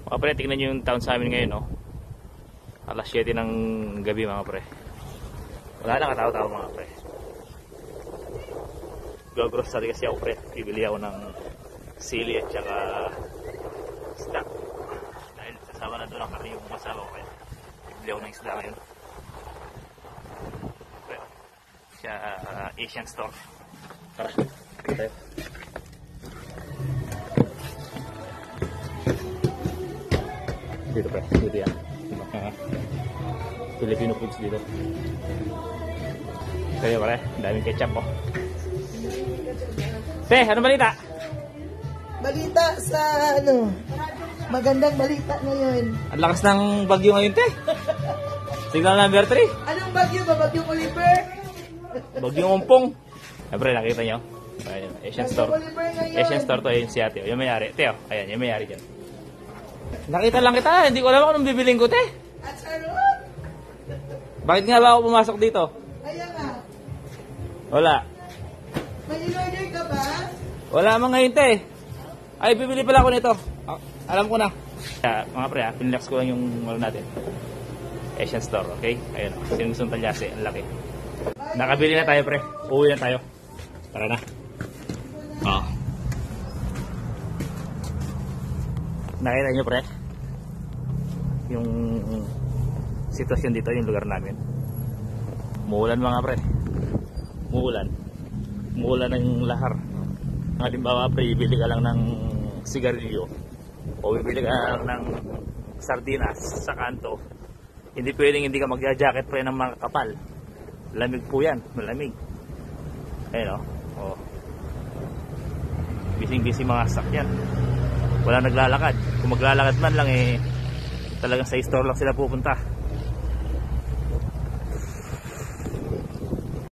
Mga pre, tignan nyo yung town sa amin ngayon, no? Alas 7 ng gabi, mga pre. Wala na katao-tao, mga pre. Go-grocery kasi ako, pre. Bibili ako ng sili at saka isda. Dahil kasama na doon ang kari yung masama ko, pre. Bibili ako ng isda ngayon. Pre, siya Asian store. Tara, dito tayo. Dito, pre. Dito yan. Filipino foods dito. Kaya pare, daming ketchup oh. Te, ano balita? Balita sa ano? Magandang balita ngayon. Ang lakas ng bagyo ngayon, te. Signal number 3. Anong bagyo ba? Bagyong Oliver? Bagyong Umpong. Siyempre, nakita nyo. Ayan, Asian store. Asian store to, ayun si ate. Yung may-ari. Te, oh. Ayan, yung may-ari dyan. Nakita lang kita. Hindi ko alam kung anong bibiling ko, te. At Sharon? Bakit nga ba ako pumasok dito? Kaya nga. Wala. May in-order ka ba? Wala man ngayon, te. Ay, bibili pala ako nito. Ah, alam ko na. Mga pre, pinlax ko lang yung ano natin. Asian store, okay? Ayun, sinusong talyase, ang laki. Nakabili na tayo, pre. Uuwi na tayo. Tara na. Oh. Nakita nyo, pre? Yung sitwasyon dito, yung lugar namin. Muulan, mga pre. Muulan. Muulan ng lahar. Halimbawa, pre, bibili ka lang ng sigarilyo o bibili ka lang ng sardinas sa kanto. Hindi pwedeng hindi ka magja-jacket, pre, ng mga kapal. Lamig po yan, malamig. Ayun, oh. Bising-bising mga sakyan. Wala naglalakad. Kung maglalakad man lang, talagang sa store lang sila pupunta.